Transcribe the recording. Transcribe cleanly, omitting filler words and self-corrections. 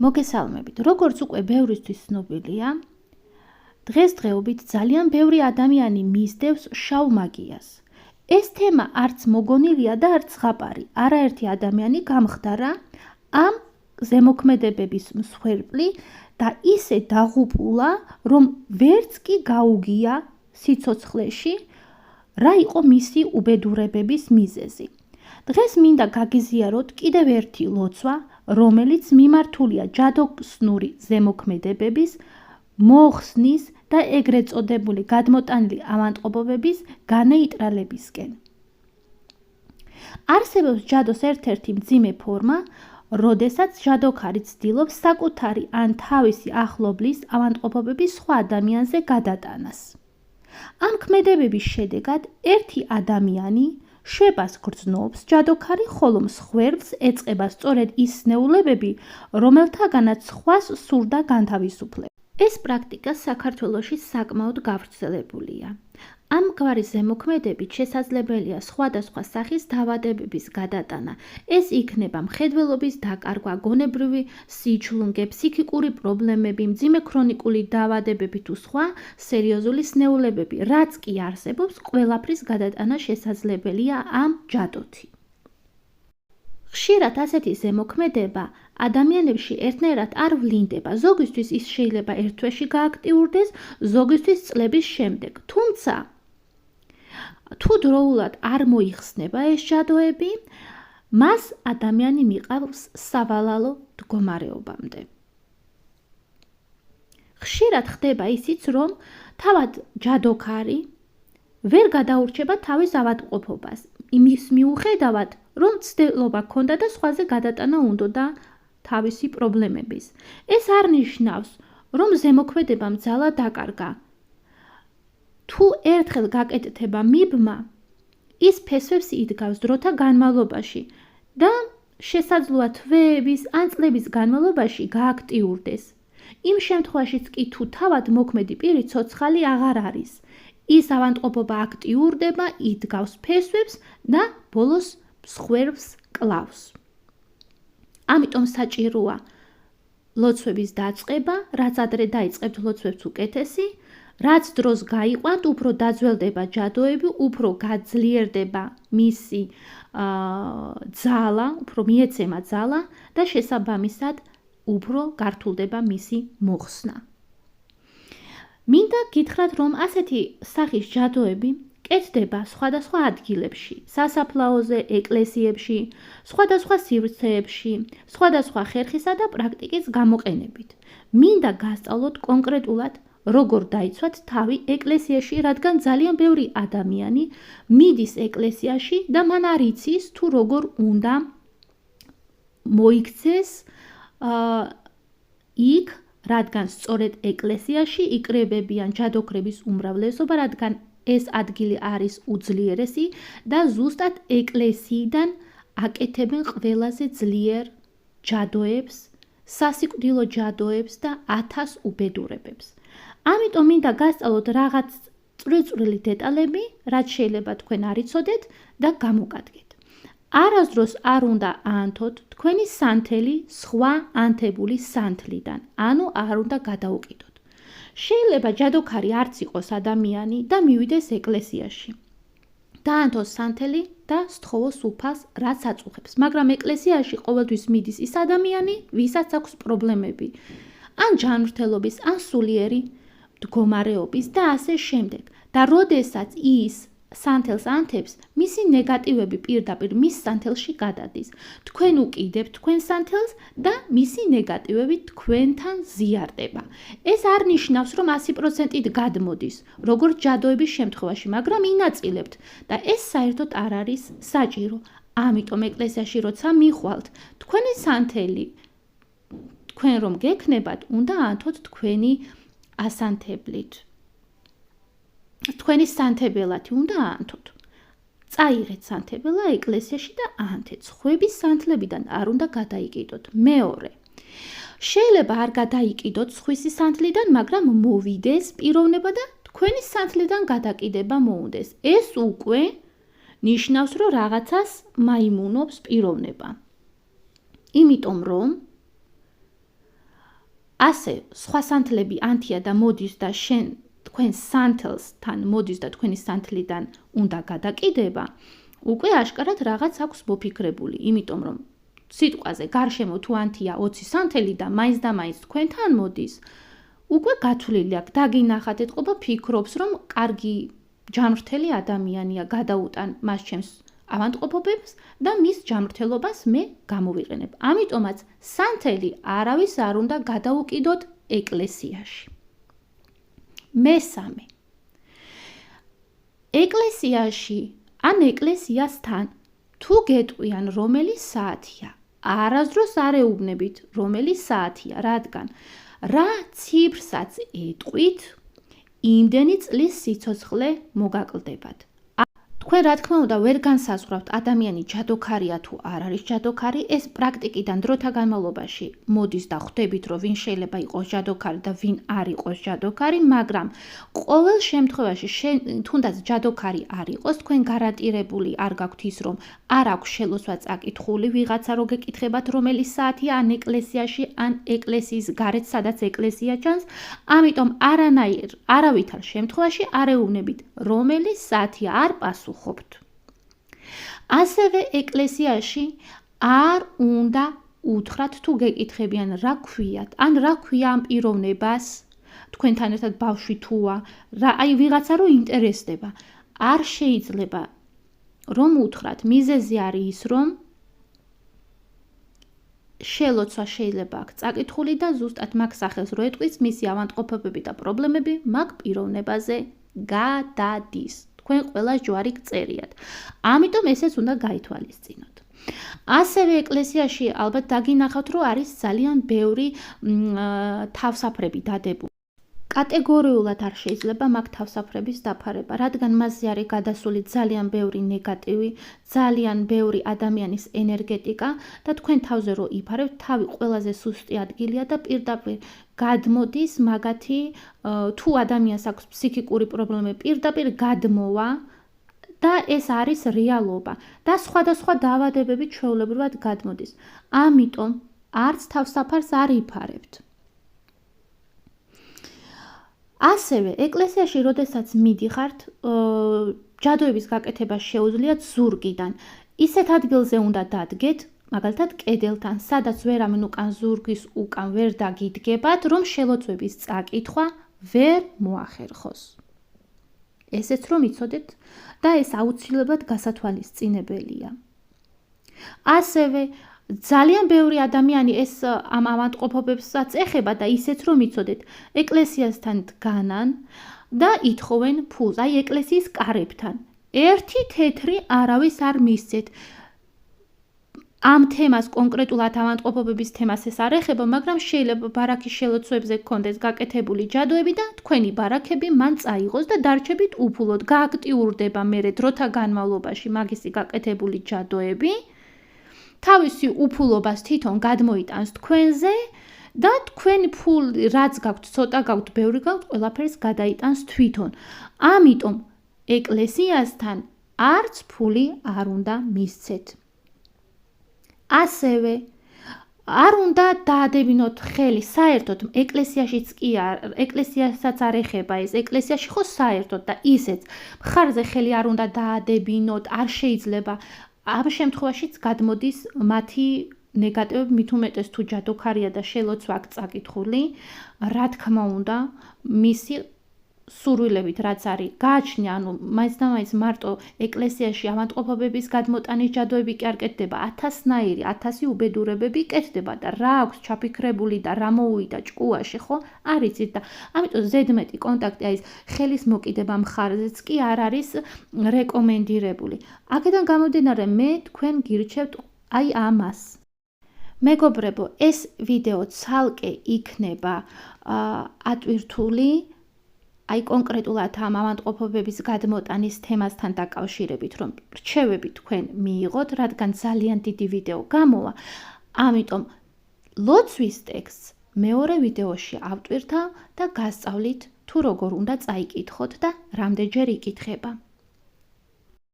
მოგესალმებით. როგორც უკვე ბევრისთვის ცნობილია, დღესდღეობით ძალიან ბევრი ადამიანი მისდევს შავ მაგიას. ეს თემა არც მოგონილია და არც ზღაპარი. არაერთი ადამიანი გამხდარა ამ ზემოქმედებების მსხვერპლი და ისე დაღუპულა, რომ ვერც კი გაუგია სიცოცხლეში, რა იყო მისი უბედურებების მიზეზი. დღეს მინდა გაგიზიაროთ კიდევ ერთი ლოცვა, რომელიც მიმართულია ჯადოსნური ზემოქმედებების, მოხსნის და ეგრეთ წოდებული გადმოტანილი ავადმყოფობების განეიტრალებისკენ. არსებობს ჯადოს ერთ-ერთი მძიმე ფორმა, როდესაც ჯადოქარი ცდილობს საკუთარი ან თავისი ახლობლის ავადმყოფობების სხვა ადამიანზე გადატანას. ამ ქმედებების შედეგად ერთი ადამიანი შვებას გრძნობს ჯადოქარი, ხოლო მსხვერპლს ეწყება სწორედ ის სნეულებები, რომელთაგანაც სხვას სურდა განთავისუფლება. ეს პრაქტიკა საქართველოში საკმაოდ გავრცელებულია. ამგვარი ზემოქმედებით შესაძლებელია სხვადასხვა სახის დაავადებების გადატანა. ეს იქნება მხედველობის დაკარგვა, გონებრივი სიჩლუნგე, ფსიქიკური პრობლემები, მძიმე ქრონიკული დაავადებები თუ სხვა სერიოზული სნეულებები. რაც კი არსებობს, ყველაფრის გადატანა შესაძლებელია ამ ჯადოთი. ხშირად ასეთი ზემოქმედება ადამიანებში ერთნაირად არ ვლინდება. ზოგისთვის ის შეიძლება ერთ თვეში გააქტიურდეს, ზოგისთვის წლების შემდეგ. თუმცა თუ დროულად არ მოიხსნება ეს ჯადოები, მას ადამიანი მიყავს სავალალო მდგომარეობამდე. ხშირად ხდება ისიც, რომ თავად ჯადოქარი ვერ გადაურჩება თავის ავადმყოფობას, იმის მიუხედავად, რომ ცდილობა ჰქონდა და სხვაზე გადატანა უნდოდა თავისი პრობლემების. ეს არ ნიშნავს, რომ ზემოქმედებამ ძალა დაკარგა. თუ ერთხელ გაკეთდება მიბმა, ის ფესვებს იდგავს დროთა განმავლობაში და შესაძლოა თვეების ან წლების განმავლობაში გააქტიურდეს. იმ შემთხვევაშიც კი თუ თავად მოქმედი პირი ცოცხალი აღარ არის, ის ავადმყოფობა აქტიურდება, იდგავს ფესვებს და ბოლოს მსხვერპლს კლავს. ამიტომ საჭიროა ლოცვების დაწყება, რაც ადრე დაიწყებთ ლოცვებს უკეთესი, რაც დროს გაიყვანთ, უფრო დაძველდება ჯადოები, უფრო გაძლიერდება მისი ძალა, უფრო მიეცემა ძალა და შესაბამისად უფრო გართულდება მისი მოხსნა. მინდა გითხრათ, რომ ასეთი სახის ჯადოები კეთდება სხვადასხვა ადგილებში, სასაფლაოზე, ეკლესიებში, სხვადასხვა სივრცეებში, სხვადასხვა ხერხისა და პრაქტიკის გამოყენებით. მინდა გასწავლოთ კონკრეტულად, როგორ დაიცვათ თავი ეკლესიაში, რადგან ძალიან ბევრი ადამიანი მიდის ეკლესიაში და მან არ იცის, თუ როგორ უნდა მოიქცეს იქ, რადგან სწორედ ეკლესიაში იკრებებიან ჯადოქრების უმრავლესობა, რადგან ეს ადგილი არის უძლიერესი და ზუსტად ეკლესიიდან აკეთებენ ყველაზე ძლიერ ჯადოებს, სასიკვდილო ჯადოებს და 1000 უბედურებებს. ამიტომ მინდა გასწავლოთ რაღაც წვრილ დეტალები, რაც შეიძლება თქვენ არ იცოდეთ და გამოგადგეთ. არასდროს არ უნდა აანთოთ თქვენი სანთელი სხვა ანთებული სანთლიდან, ანუ არ უნდა გადაუყიდოთ. შეიძლება ჯადოქარი არც იყოს ადამიანი და მივიდეს ეკლესიაში. დაანთოს სანთელი და სთხოვოს უფალს, რაც აწუხებს. მაგრამ ეკლესიაში ყოველთვის მიდის ის ადამიანი, ვისაც აქვს პრობლემები, ან ჯანმრთელობის, ან სულიერი მდგომარეობის და ასე შემდეგ. და როდესაც ის სანთელს ანთებს, მისი ნეგატივები პირდაპირ მის სანთელში გადადის. თქვენ უკიდებთ თქვენ სანთელს და მისი ნეგატივები თქვენთან ზიარდება. ეს არ ნიშნავს, რომ 100%-ით გადმოდის, როგორც ჯადოების შემთხვევაში, მაგრამ ინაწილებთ და ეს საერთოდ არ არის საჭირო. ამიტომ ეკლესიაში როცა მიხვალთ, თქვენი სანთელი, თქვენ რომ გექნებათ, უნდა აანთოთ თქვენი ასანთებლით. თქვენი სანთებელათი უნდა აანთოთ. წაიღეთ სანთებელა ეკლესიაში და აანთეთ. სხვების სანთლებიდან არ უნდა გადაიკიდოთ. მეორე, შეიძლება არ გადაიკიდოთ სხვისი სანთლიდან, მაგრამ მოვიდეს პიროვნება და თქვენი სანთლიდან გადაკიდება მოუნდეს. ეს უკვე ნიშნავს, რომ რაღაცას მაიმუნობს პიროვნება. იმიტომ რომ ასე სხვა სანთლები ანთია და მოდის და თქვენ სანთელსთან მოდის და თქვენი სანთლიდან უნდა გადაკიდება, უკვე აშკარად რაღაც აქვს მოფიქრებული, იმიტომ რომ სიტყვაზე გარშემო თუ ანთია 20 სანთელი და მაინც და მაინც თქვენთან მოდის, უკვე გათვლილი აქვს, დაგინახათ ეთყობა ფიქრობს, რომ კარგი ჯანმრთელი ადამიანია, გადაუტან მას ჩემს ავადმყოფობებს და მის ჯანმრთელობას მე გამოვიყენებ. ამიტომაც სანთელი არავის არ უნდა გადაუკიდოთ ეკლესიაში. მესამე. ეკლესიაში ან ეკლესიასთან თუ გეტყვიან რომელი საათია, არასდროს არ ეუბნებით რომელი საათია, რადგან რა ციფრსაც ეტყვით, იმდენი წლის სიცოცხლე მოგაკლდებათ. თქვენ რა თქმა უნდა ვერ განსაზღვრავთ ადამიანი ჯადოქარია თუ არ არის ჯადოქარი, ეს პრაქტიკიდან დროთა განმავლობაში მოდის და ხვდებით, რომ ვინ შეიძლება იყოს ჯადოქარი და ვინ არ იყოს ჯადოქარი, მაგრამ ყოველ შემთხვევაში თუნდაც ჯადოქარი არ იყოს, თქვენ გარანტირებული არ გაქვთ ის, რომ არ აქვს შელოცვა წაკითხული, ვიღაცა რო გეკითხებათ რომელი საათია ან ეკლესიაში, ან ეკლესიის გარეთ, სადაც ეკლესია ჩანს, ამიტომ არავითარ შემთხვევაში არ ეუბნებით რომელი საათია, არ პასუხობთ. ასევე ეკლესიაში არ უნდა უთხრათ თუ გეკითხებიან რა ქვიათ, ან რა ქვია ამ პიროვნებას, თქვენთან ერთად ბავშვი თუა, ვიღაცა რო ინტერესდება. არ შეიძლება რომ უთხრათ, მიზეზი არის ის, რომ შელოცვა შეიძლება აქვს წაკითხული და ზუსტად მაგ სახელს რო ეტყვის, მისი ავადმყოფობები და პრობლემები მაგ პიროვნებაზე გადადის. თქვენ ყველა ჯვარი გწერიათ. ამიტომ ესეც უნდა გაითვალისწინოთ. ასევე ეკლესიაში ალბათ დაგინახავთ, რომ არის ძალიან ბევრი თავსაფრები დადებული. კატეგორიულად არ შეიძლება მაგ თავსაფრების დაფარება, რადგან მასზე არის გადასული ძალიან ბევრი ნეგატივი, ძალიან ბევრი ადამიანის ენერგეტიკა და თქვენ თავზე რო იფარებთ, თავი ყველაზე სუსტი ადგილია და პირდაპირ გადმოდის მაგათი, თუ ადამიანს აქვს ფსიქიკური პრობლემები, პირდაპირ გადმოვა და ეს არის რეალობა და სხვადასხვა დაავადებები ჩვეულებრივად გადმოდის. ამიტომ არც თავსაფარს არ იფარებთ. ასევე ეკლესიაში როდესაც მიდიხართ, ჯადოების გაკეთება შეუძლიათ ზურგიდან. ისეთ ადგილზე უნდა დადგეთ, მაგალითად კედელთან, სადაც ვერავინ უკან ზურგის უკან ვერ დაგიდგებათ, რომ შელოცვების წაკითხვა ვერ მოახერხოს. ესეც რომ იცოდეთ და ეს აუცილებლად გასათვალისწინებელია. ასევე ძალიან ბევრი ადამიანი ეს ამ ავადმყოფობებსაც ეხება და ისეც რომ იცოდეთ, ეკლესიასთან დგანან და ითხოვენ ფულს, აი ეკლესიის კარებთან. ერთი თეთრი არავის არ მისცეთ. ამ თემას კონკრეტულად ავადმყოფობების თემას ეს არ ეხება, მაგრამ შეიძლება ბარაქის შელოცვებზე გქონდეს გაკეთებული ჯადოები და თქვენი ბარაქები მან წაიღოს და დარჩებით უფულოდ, გააქტიურდება მერე დროთა განმავლობაში მაგისი გაკეთებული ჯადოები. თავისი უფულობას თვითონ გადმოიტანს თქვენზე და თქვენ ფული რაც გაქვთ, ცოტა გაქვთ, ბევრი გაქვთ, ყველაფერს გადაიტანს თვითონ. ამიტომ ეკლესიასთან არც ფული არ უნდა მისცეთ. ასევე არ უნდა დაადებინოთ ხელი საერთოდ ეკლესიაშიც კი ეკლესიასაც არ ეხება ეს, ეკლესიაში ხო საერთოდ და ისეც მხარზე ხელი არ უნდა დაადებინოთ, არ შეიძლება. ამ შემთხვევაშიც გადმოდის მათი ნეგატივები, მით უმეტეს თუ ჯადოქარია და შელოცვა აქვს წაკითხული, რა თქმა უნდა, მისი სურვილებით რაც არის გააჩნია, ანუ მაინც და მაინც მარტო ეკლესიაში ავადმყოფობების გადმოტანის ჯადოები კი არ კეთდება, 1000-ნაირი, 1000 უბედურებები კეთდება და რა აქვს ჩაფიქრებული და რა მოუვიდა ჭკუაში, ხო? არ იცით და ამიტომ ზედმეტი კონტაქტი აი ეს ხელის მოკიდება მხარეც კი არ არის რეკომენდირებული. აქედან გამომდინარე, მე თქვენ გირჩევთ აი ამას. მეგობრებო, ეს ვიდეო ცალკე იქნება ატვირთული აი კონკრეტულად ამ ავადმყოფობების გადმოტანის თემასთან დაკავშირებით, რომ რჩევები თქვენ მიიღოთ, რადგან ძალიან დიდი ვიდეო გამოვა. ამიტომ ლოცვის ტექსტს მეორე ვიდეოში ავტვირთავ და გასწავლით თუ როგორ უნდა წაიკითხოთ და რამდენჯერ იკითხება.